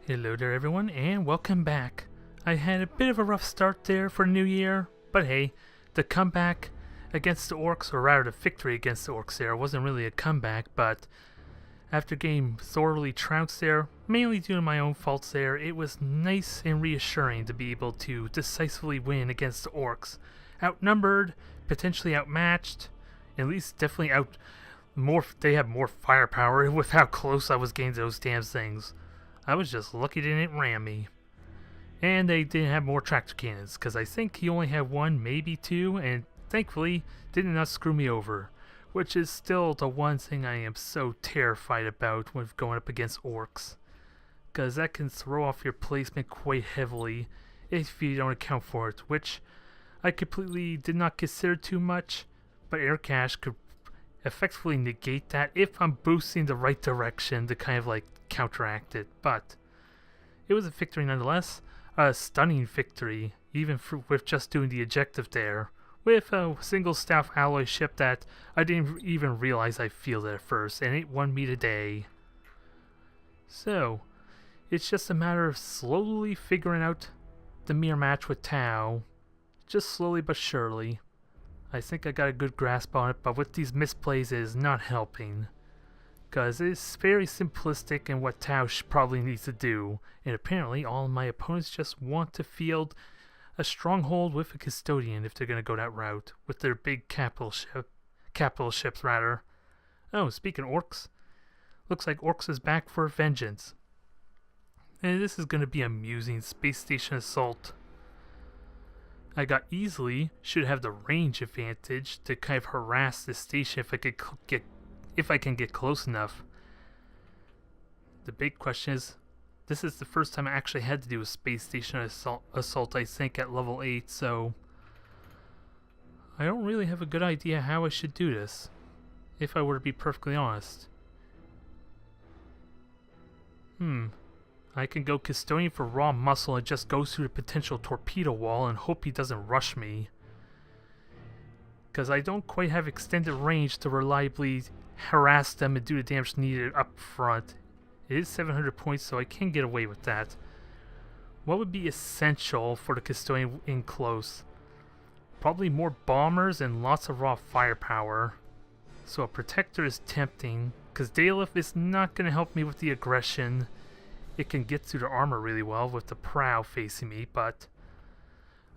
Hello there everyone and welcome back. I had a bit of a rough start there for New Year, but hey, the comeback against the Orks, or rather the victory against the Orks there, wasn't really a comeback, but after getting thoroughly trounced there, mainly due to my own faults there, it was nice and reassuring to be able to decisively win against the Orks. Outnumbered, potentially outmatched, at least definitely they have more firepower with how close I was getting to those damn things. I was just lucky they didn't ram me. And they didn't have more tractor cannons, because I think he only had one, maybe two, and thankfully did not screw me over. Which is still the one thing I am so terrified about when going up against Orks. Because that can throw off your placement quite heavily if you don't account for it, which I completely did not consider too much, but air cache could effectively negate that if I'm boosting the right direction to kind of like counteract it. But it was a victory nonetheless, a stunning victory, even with just doing the objective there, with a single staff alloy ship that I didn't even realize I fielded at first, and it won me today. So, it's just a matter of slowly figuring out the mirror match with Tau, just slowly but surely. I think I got a good grasp on it, but with these misplays it is not helping. Because it's very simplistic in what Tau probably needs to do, and apparently all of my opponents just want to field a stronghold with a custodian if they're going to go that route, with their big capital ships rather. Oh, speaking of Orks, looks like Orks is back for vengeance. And this is going to be amusing space station assault. I should have the range advantage to kind of harass this station if I can get close enough. The big question is, this is the first time I actually had to do a space station assault, I think, at level 8, so I don't really have a good idea how I should do this, if I were to be perfectly honest. I can go custodian for raw muscle and just go through the potential torpedo wall and hope he doesn't rush me. Because I don't quite have extended range to reliably harass them and do the damage needed up front. It is 700 points, so I can get away with that. What would be essential for the custodian in close? Probably more bombers and lots of raw firepower. So a protector is tempting, because Dalef is not going to help me with the aggression. It can get through the armor really well with the prow facing me, but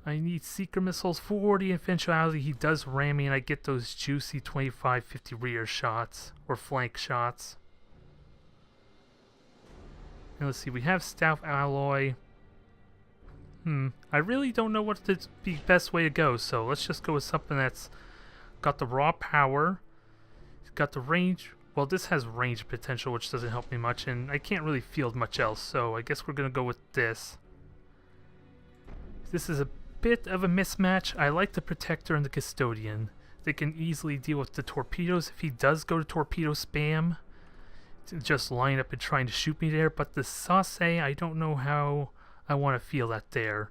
I need seeker missiles for the eventuality he does ram me and I get those juicy 25-50 rear shots, or flank shots. And let's see, we have stout alloy. I really don't know what the best way to go, so let's just go with something that's got the raw power, got the range. Well, this has range potential, which doesn't help me much, and I can't really field much else, so I guess we're going to go with this. This is a bit of a mismatch. I like the protector and the custodian. They can easily deal with the torpedoes if he does go to torpedo spam, to just line up and trying to shoot me there, but the sauce, I don't know how I want to feel that there.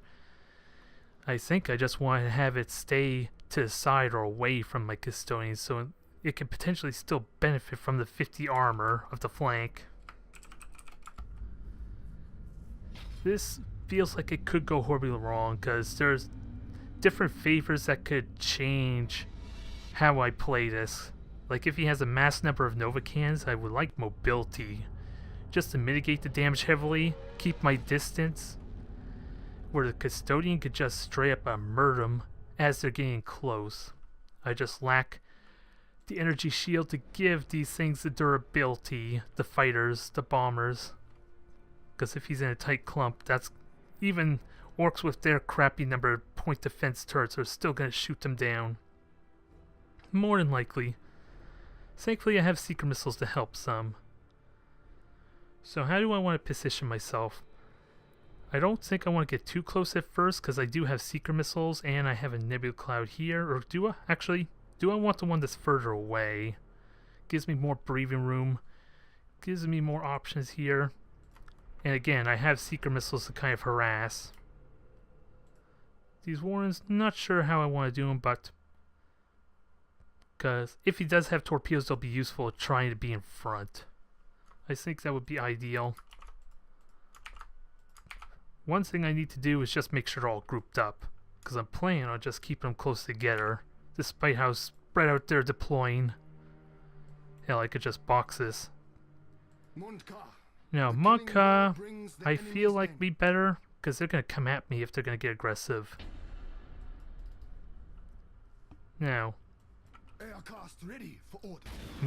I think I just want to have it stay to the side or away from my custodian, so it can potentially still benefit from the 50 armor of the flank. This feels like it could go horribly wrong, because there's different favors that could change how I play this. Like if he has a mass number of Nova cans, I would like mobility, just to mitigate the damage heavily, keep my distance, where the custodian could just straight up murder them as they're getting close. I just lack the energy shield to give these things the durability, the fighters, the bombers. Because if he's in a tight clump, that's even Orks with their crappy number of point defense turrets are still going to shoot them down. More than likely. Thankfully I have seeker missiles to help some. So how do I want to position myself? I don't think I want to get too close at first, because I do have seeker missiles and I have a nebula cloud here. Or do I? Actually, do I want the one that's further away? Gives me more breathing room. Gives me more options here. And again, I have seeker missiles to kind of harass. These Warrens, not sure how I want to do them, but because if he does have torpedoes, they'll be useful at trying to be in front. I think that would be ideal. One thing I need to do is just make sure they're all grouped up, because I'm planning on just keeping them close together, despite how spread out they're deploying. Hell, I could just box this. Now, Monka, I feel like be better, because they're going to come at me if they're going to get aggressive. Now,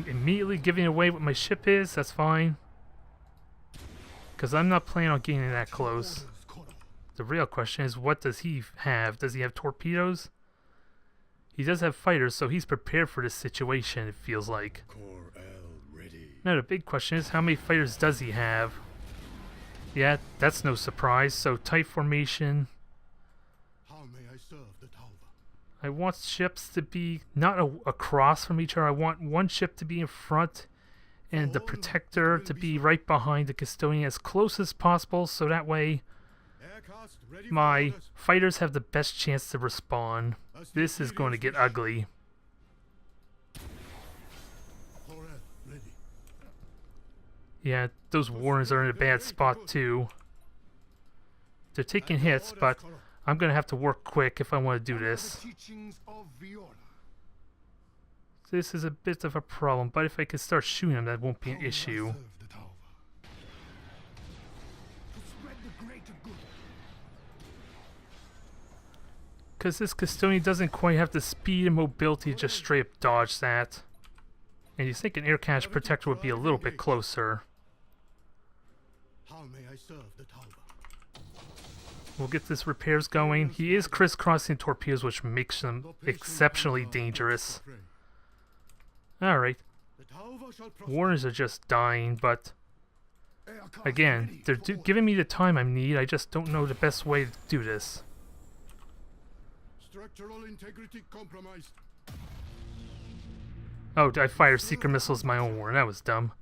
immediately giving away what my ship is, that's fine. Because I'm not planning on getting that close. The real question is, what does he have? Does he have torpedoes? He does have fighters, so he's prepared for this situation, it feels like. Now the big question is, how many fighters does he have? Yeah, that's no surprise. So tight formation. I want ships to be not across from each other. I want one ship to be in front and the protector to be right behind the custodian as close as possible, so that way my fighters have the best chance to respawn. This is going to get ugly. Yeah, those warners are in a bad spot too. They're taking hits, but I'm going to have to work quick if I want to do this. This is a bit of a problem, but if I can start shooting them, that won't be an issue. Because this custodian doesn't quite have the speed and mobility to just straight up dodge that. And you think an air cache protector would be a little bit closer. We'll get this repairs going. He is crisscrossing torpedoes, which makes them exceptionally dangerous. Alright. Warners are just dying, but again, they're giving me the time I need. I just don't know the best way to do this. Structural integrity compromised. Oh, I fired secret missiles my own warning. That was dumb.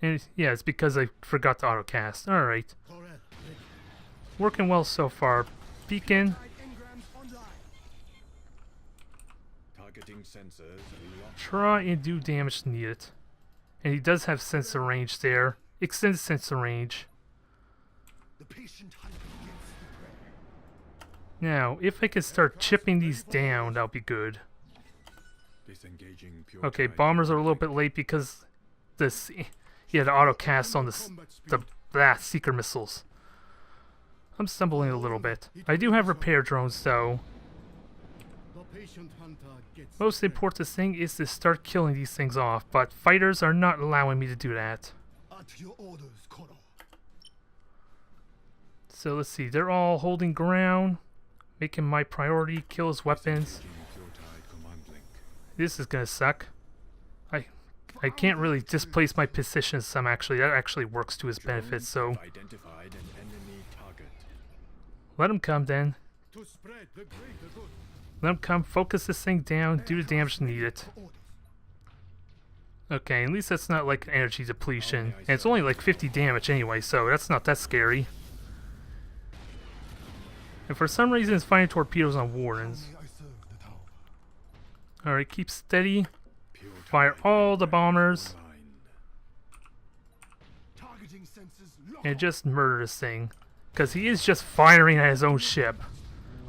And yeah, it's because I forgot to autocast. Alright. Working well so far. Beacon. Try and do damage needed. And he does have sensor range there. Extended sensor range. Now, if I can start chipping these down, that'll be good. Okay, bombers are a little bit late because this he had auto cast on the seeker missiles. I'm stumbling a little bit. I do have repair drones though. Most important thing is to start killing these things off, but fighters are not allowing me to do that. So let's see, they're all holding ground, making my priority kill his weapons. This is gonna suck. I can't really displace my position some actually. That actually works to his benefit, so let him come then. Let him come, focus this thing down, do the damage needed. Okay, at least that's not like an energy depletion. And it's only like 50 damage anyway, so that's not that scary. And for some reason it's finding torpedoes on wardens. Alright, keep steady. Fire all the bombers. And just murder this thing. Because he is just firing at his own ship.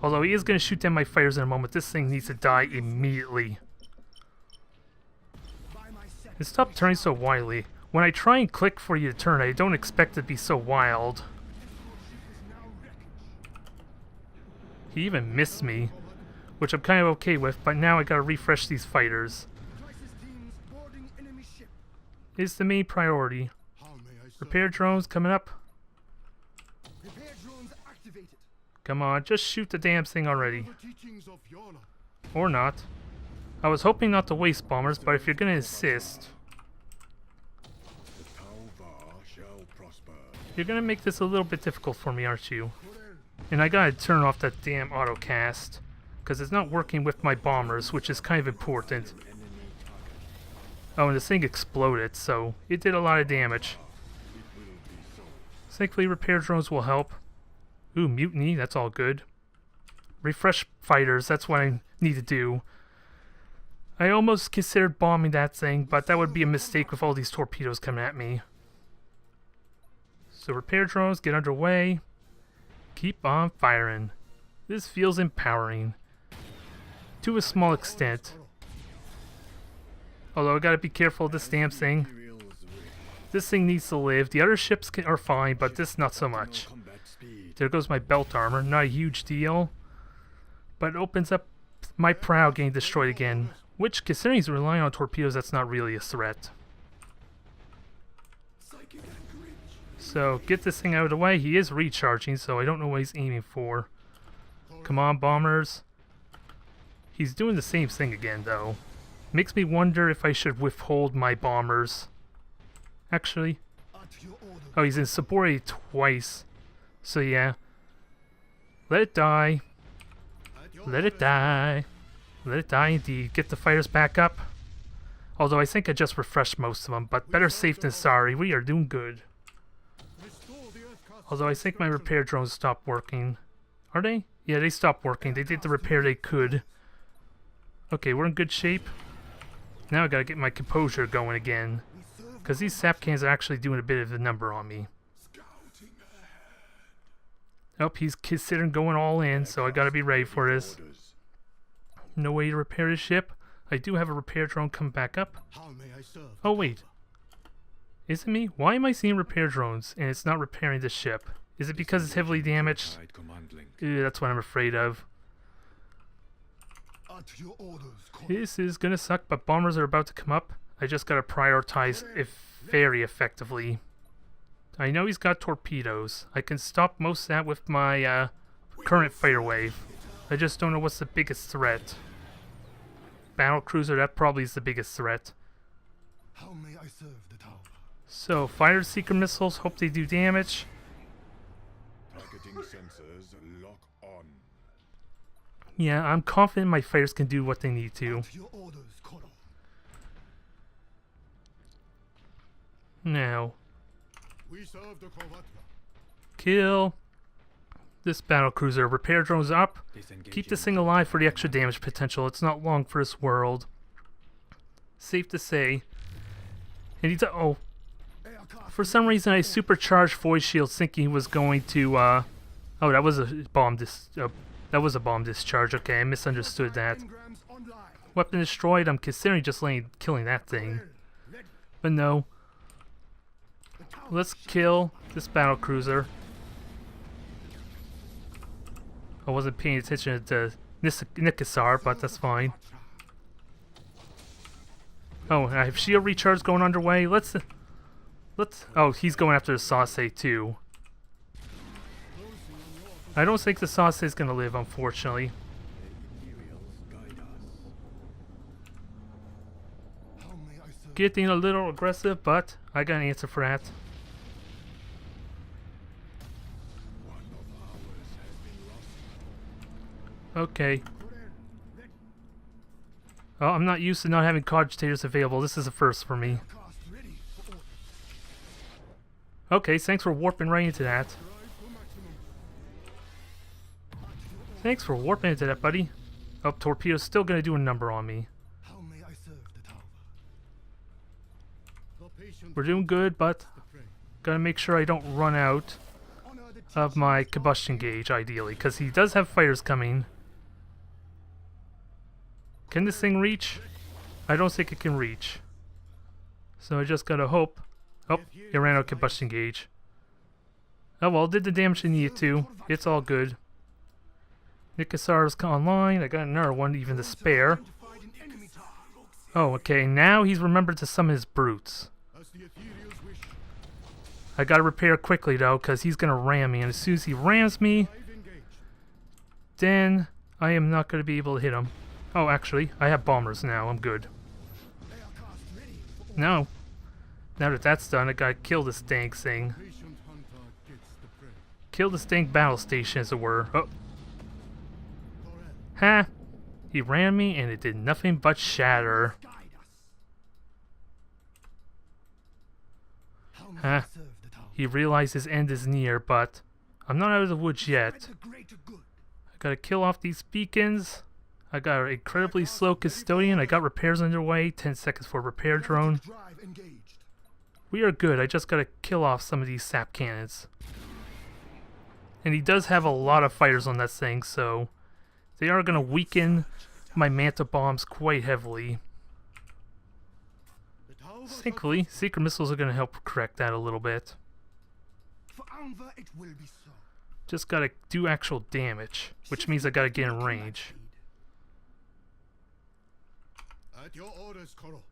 Although he is going to shoot down my fighters in a moment, this thing needs to die immediately. And stop turning so wildly. When I try and click for you to turn, I don't expect it to be so wild. He even missed me, which I'm kind of okay with, but now I gotta refresh these fighters. It's the main priority. Repair drones coming up. Come on, just shoot the damn thing already. Or not. I was hoping not to waste bombers, but if you're gonna insist, you're gonna make this a little bit difficult for me, aren't you? And I gotta turn off that damn autocast, because it's not working with my bombers, which is kind of important. Oh, and this thing exploded, so it did a lot of damage. Thankfully, repair drones will help. Ooh, mutiny, that's all good. Refresh fighters, that's what I need to do. I almost considered bombing that thing, but that would be a mistake with all these torpedoes coming at me. So repair drones, get underway. Keep on firing. This feels empowering. To a small extent. Although I gotta be careful of this damn thing. This thing needs to live. The other ships are fine, but this not so much. There goes my belt armor. Not a huge deal. But it opens up my prow getting destroyed again. Which, considering he's relying on torpedoes, that's not really a threat. So, get this thing out of the way. He is recharging, so I don't know what he's aiming for. Come on, bombers. He's doing the same thing again, though. Makes me wonder if I should withhold my bombers. Actually. Oh, he's insubordinate twice. So, yeah. Let it die. Let it die. Let it die indeed. Get the fighters back up. Although I think I just refreshed most of them, but better safe than sorry. We are doing good. Although I think my repair drones stopped working. Are they? Yeah, they stopped working. They did the repair they could. Okay, we're in good shape. Now I gotta get my composure going again. Because these sap cans are actually doing a bit of a number on me. Oh, he's considering going all in, so I gotta be ready for this. No way to repair his ship. I do have a repair drone come back up. Oh, wait. Is it me? Why am I seeing repair drones and it's not repairing the ship? Is it because it's heavily damaged? That's what I'm afraid of. This is gonna suck, but bombers are about to come up. I just gotta prioritize it very effectively. I know he's got torpedoes. I can stop most of that with my current fighter wave. I just don't know what's the biggest threat. Battle cruiser, that probably is the biggest threat. How may I serve the tower? So, fire seeker missiles, hope they do damage. Targeting sensors lock on. Yeah, I'm confident my fighters can do what they need to. Your orders, Coral. Now, We serve the Corvette. kill this battle cruiser. Repair drones up. Keep this thing alive for the extra damage potential. It's not long for this world. Safe to say. And he's oh. For some reason I supercharged void shields thinking he was going to oh, that was a bomb discharge. Okay, I misunderstood that. Weapon destroyed. I'm considering just killing that thing. But no. Let's kill this battle cruiser. I wasn't paying attention to Nikasar, but that's fine. Oh, I have shield recharge going underway. Let's. Oh, he's going after the Sausage too. I don't think the Sausage is gonna live, unfortunately. Getting a little aggressive, but I got an answer for that. Okay. Oh, I'm not used to not having cogitators available. This is a first for me. Okay, thanks for warping right into that. Thanks for warping into that, buddy. Oh, torpedo's still gonna do a number on me. We're doing good, but gotta make sure I don't run out of my combustion gauge, ideally, because he does have fighters coming. Can this thing reach? I don't think it can reach. So I just gotta hope. Oh, it ran out of combustion gauge. Oh well, did the damage it needed to. It's all good. Nikasar's online. I got another one even to spare. Oh, okay. Now he's remembered to summon his brutes. I gotta repair quickly though, because he's gonna ram me. And as soon as he rams me, then I am not gonna be able to hit him. Oh, actually, I have bombers now. I'm good. No. Now that that's done, I gotta kill this dang thing. Kill this dang battle station, as it were. Oh. Ha! He ran me and it did nothing but shatter. Ha! He realized his end is near, but I'm not out of the woods yet. I gotta kill off these beacons. I got an incredibly slow custodian. I got repairs underway. 10 seconds for repair drone. We are good. I just gotta kill off some of these sap cannons. And he does have a lot of fighters on that thing, so they are going to weaken my Manta Bombs quite heavily. The tower Thankfully, Secret Missiles are going to help correct that a little bit. for Anva it will be so. Just gotta do actual damage, which means I gotta get in range. At your orders, Koro.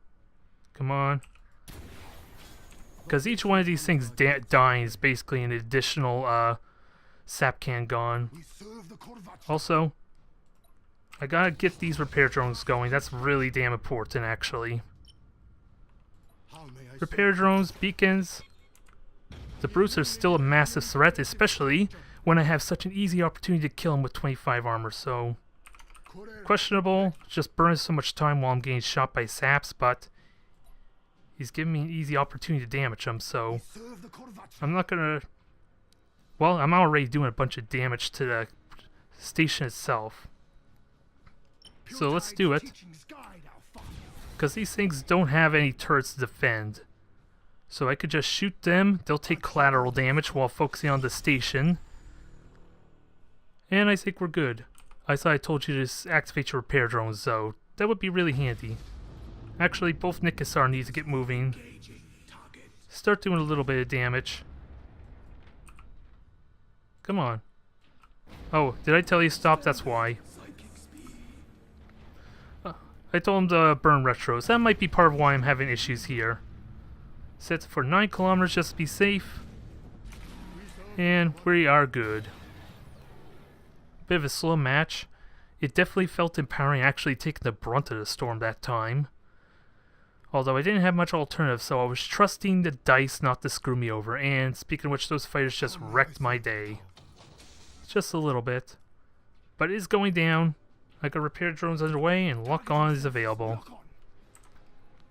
Come on. Because each one of these things dying is basically an additional sap can gone. We serve the Korvachi. Also, I gotta get these repair drones going. That's really damn important, actually. How may I Repair drones, beacons. The brutes are still a massive threat, especially when I have such an easy opportunity to kill him with 25 armor, so serve? questionable. Just burns so much time while I'm getting shot by saps, but he's giving me an easy opportunity to damage him, so Serve the Korvachi. I'm not gonna... Well, I'm already doing a bunch of damage to the station itself. So let's do it, because these things don't have any turrets to defend. So I could just shoot them, they'll take collateral damage while focusing on the station. And I think we're good. I thought I told you to activate your repair drones, so that would be really handy. Actually, both Nikasar need to get moving. Start doing a little bit of damage. Come on. Oh, did I tell you stop? That's why. I told him to burn retros. That might be part of why I'm having issues here. Set for 9 kilometers just to be safe. And we are good. Bit of a slow match. It definitely felt empowering actually taking the brunt of the storm that time. Although I didn't have much alternative, so I was trusting the dice not to screw me over. And speaking of which, those fighters just wrecked my day. Just a little bit. But it is going down. I got repair drones underway and lock on is available.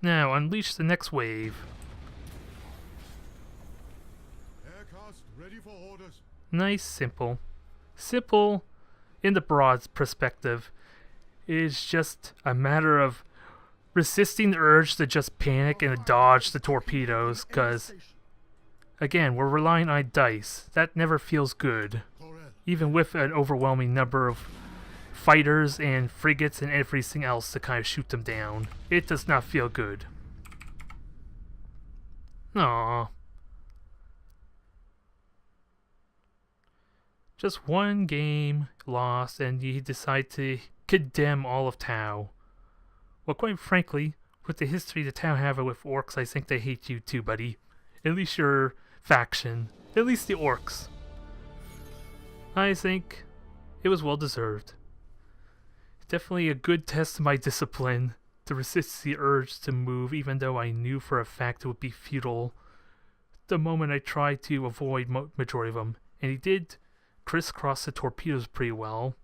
Now unleash the next wave. Aircast ready for orders. Nice, simple. Simple in the broad perspective. It is just a matter of resisting the urge to just panic and dodge the torpedoes, because again, we're relying on dice. That never feels good. Even with an overwhelming number of fighters and frigates and everything else to kind of shoot them down. It does not feel good. Aww. Just one game lost and you decide to condemn all of Tau. Well, quite frankly, with the history the Tau have with Orks, I think they hate you too, buddy. At least your faction. At least the Orks. I think it was well deserved. Definitely a good test of my discipline to resist the urge to move, even though I knew for a fact it would be futile the moment I tried to avoid majority of them. And he did crisscross the torpedoes pretty well,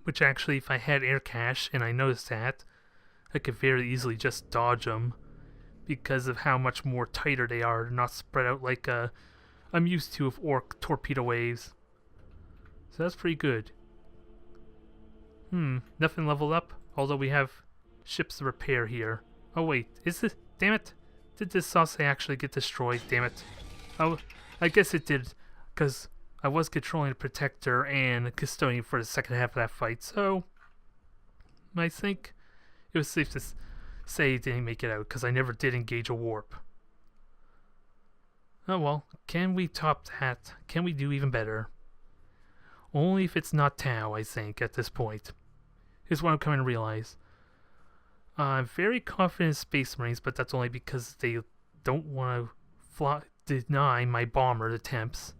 which actually, if I had air cache and I noticed that, I could very easily just dodge them because of how much more tighter they are, not spread out like I'm used to with Ork torpedo waves. So that's pretty good. Nothing leveled up, although we have ships to repair here. Oh wait, is this... Damn it! Did this sauce actually get destroyed? Damn it. Oh, I guess it did, because I was controlling the Protector and Custodian for the second half of that fight, so I think it was safe to say it didn't make it out, because I never did engage a warp. Oh well, can we top that? Can we do even better? Only if it's not Tau, I think, at this point. Here's what I'm coming to realize. I'm very confident in Space Marines, but that's only because they don't want to deny my bomber attempts.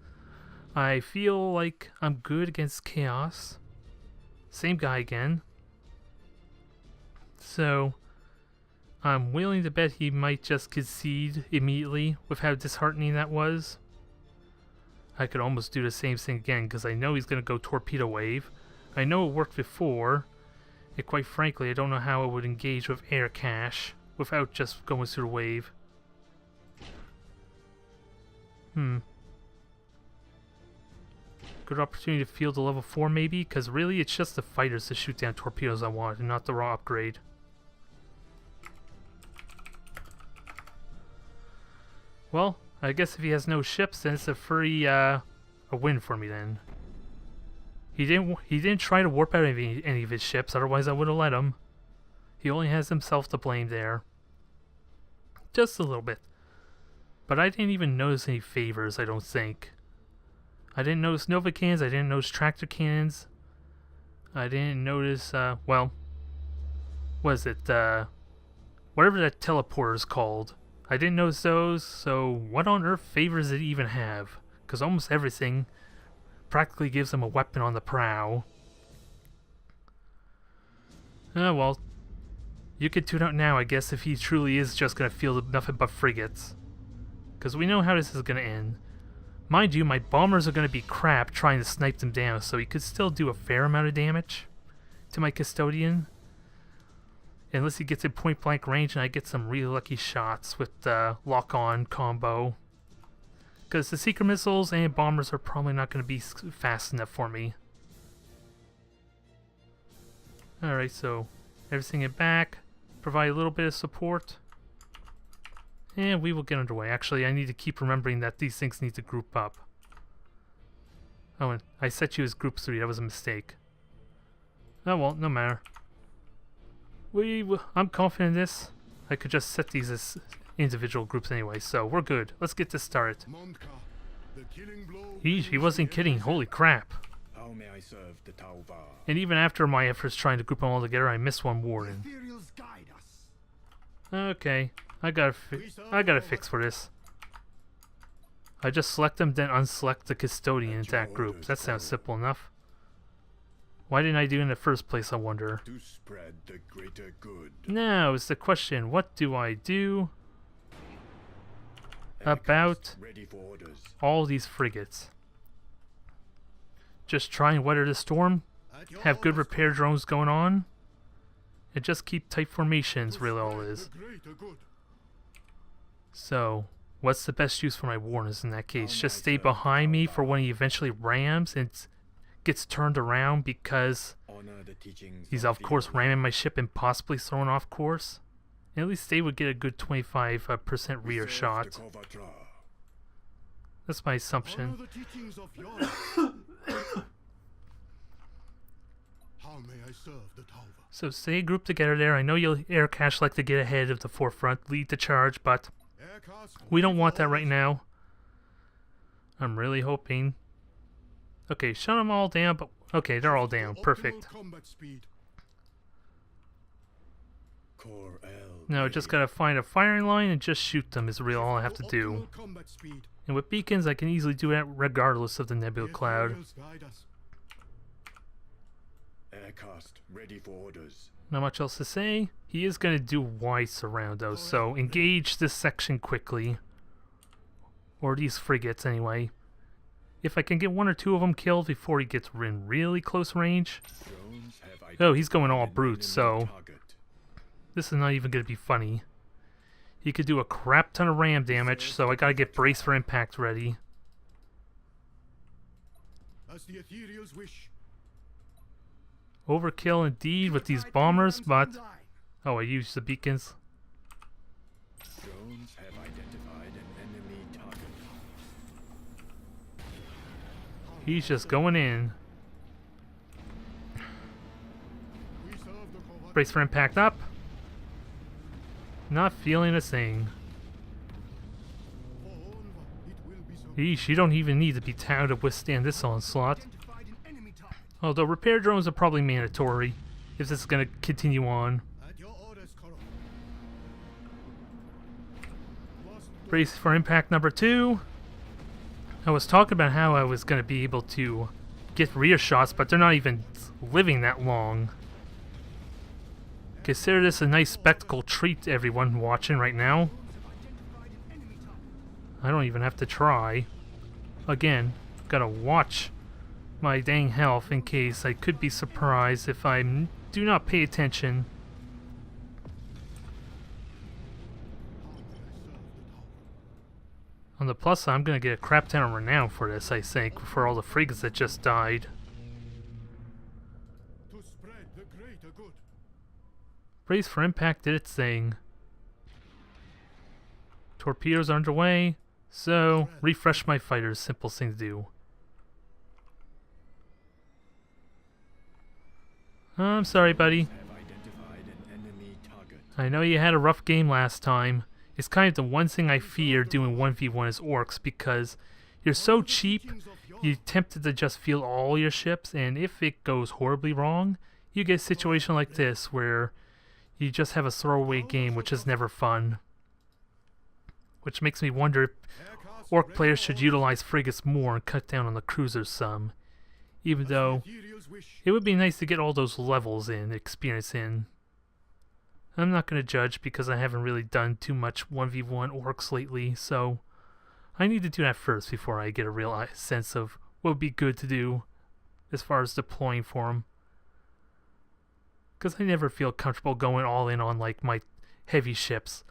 I feel like I'm good against Chaos. Same guy again. So, I'm willing to bet he might just concede immediately with how disheartening that was. I could almost do the same thing again, because I know he's going to go Torpedo Wave. I know it worked before, and quite frankly, I don't know how it would engage with Air Cache without just going through the wave. Good opportunity to field a level 4 maybe, because really it's just the fighters to shoot down torpedoes I want, and not the raw upgrade. Well, I guess if he has no ships, then it's a free a win for me then. He didn't try to warp out any of his ships, otherwise I would have let him. He only has himself to blame there. Just a little bit. But I didn't even notice any favors, I don't think. I didn't notice Nova cannons, I didn't notice tractor cannons. I didn't notice, well, what is it, whatever that teleporter is called. I didn't notice those, so what on earth favors did it even have? Because almost everything practically gives him a weapon on the prow. Oh well, you could tune out now, I guess, if he truly is just going to field nothing but frigates. Because we know how this is going to end. Mind you, my bombers are going to be crap trying to snipe them down, so he could still do a fair amount of damage to my custodian. Unless he gets in point blank range and I get some really lucky shots with the lock-on combo. Because the secret missiles and bombers are probably not going to be fast enough for me. Alright, so everything in back. Provide a little bit of support. And we will get underway. Actually, I need to keep remembering that these things need to group up. Oh, and I set you as group 3. That was a mistake. Oh well, no matter. I'm confident in this. I could just set these as individual groups anyway, so we're good. Let's get this started. He wasn't kidding. Holy crap. How may I serve the Tauva? And even after my efforts trying to group them all together, I missed one warden. Okay, I got a fix for this. I just select them, then unselect the custodian in that group. That sounds simple enough. Why didn't I do it in the first place, I wonder? To spread the greater good. Now is the question, what do I do about Ready for orders. all these frigates? Just try and weather the storm? Have good repair drones going on? And just keep tight formations, really all it is. So, what's the best use for my warners in that case? Just stay behind me for when he eventually rams and gets turned around because he's of course ramming my ship and possibly thrown off course? At least they would get a good 25% rear shot. That's my assumption. How may I serve the Tauva? So stay grouped together there. I know you'll air cache like to get ahead of the forefront, lead the charge, but we don't want that right now. I'm really hoping. Okay, shut them all down, but okay, they're all down. Perfect. Now I just gotta find a firing line and just shoot them is really all I have to do. And with beacons, I can easily do that regardless of the nebula cloud. Aircast ready for orders. Not much else to say. He is going to do wide surround though, so engage this section quickly. Or these frigates anyway. If I can get one or two of them killed before he gets in really close range. Oh, he's going all brute, so this is not even going to be funny. He could do a crap ton of ram damage, so I gotta get brace for impact ready. As the ethereals wish. Overkill indeed with these bombers, but oh, I used the beacons. Drones have identified an enemy target. He's just going in. Brace for impact up. Not feeling a thing. Yeesh, you don't even need to be town to withstand this onslaught. Although repair drones are probably mandatory if this is going to continue on. Brace for impact number 2. I was talking about how I was going to be able to get rear shots, but they're not even living that long. Consider this a nice spectacle treat to everyone watching right now. I don't even have to try. Again, gotta watch my dang health in case I could be surprised if I do not pay attention. On the plus side, I'm gonna get a crap ton of renown for this, I think, for all the frigates that just died. To spread the greater good. Brace for impact did its thing. Torpedoes are underway, so refresh my fighters, simple thing to do. I'm sorry, buddy. Have identified an enemy target. I know you had a rough game last time. It's kind of the one thing I fear doing 1v1 as orcs because you're so cheap, you're tempted to just field all your ships, and if it goes horribly wrong, you get a situation like this where you just have a throwaway game, which is never fun. Which makes me wonder if orc players should utilize frigates more and cut down on the cruisers some. Even though it would be nice to get all those levels in, experience in. I'm not going to judge because I haven't really done too much 1v1 orcs lately, so I need to do that first before I get a real sense of what would be good to do as far as deploying for them. Because I never feel comfortable going all in on like my heavy ships,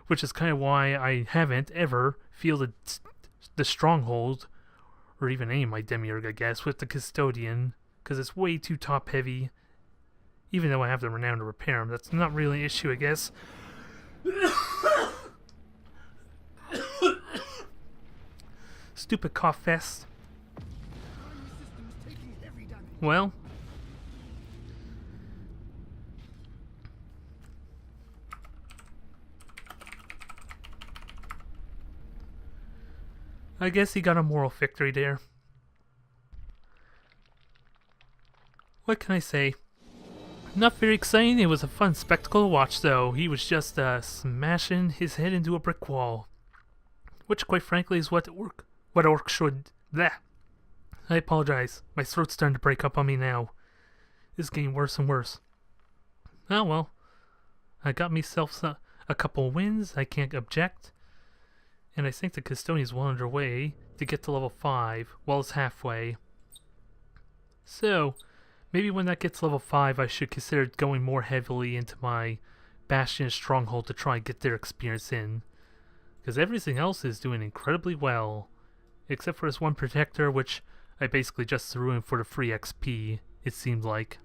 which is kind of why I haven't ever fielded the stronghold, or even any of my demiurge, I guess, with the custodian, because it's way too top heavy. Even though I have the renown to repair them, that's not really an issue, I guess. Stupid cough fest. Well, I guess he got a moral victory there. What can I say? Not very exciting. It was a fun spectacle to watch, though. He was just smashing his head into a brick wall, which, quite frankly, is what orcs should. Bleh. I apologize. My throat's starting to break up on me now. This is getting worse and worse. Oh well. I got myself a couple wins. I can't object. And I think the custodian's well underway to get to level 5. Well, it's halfway. So, maybe when that gets level 5, I should consider going more heavily into my Bastion Stronghold to try and get their experience in. Because everything else is doing incredibly well. Except for this one Protector, which I basically just threw in for the free XP, it seemed like.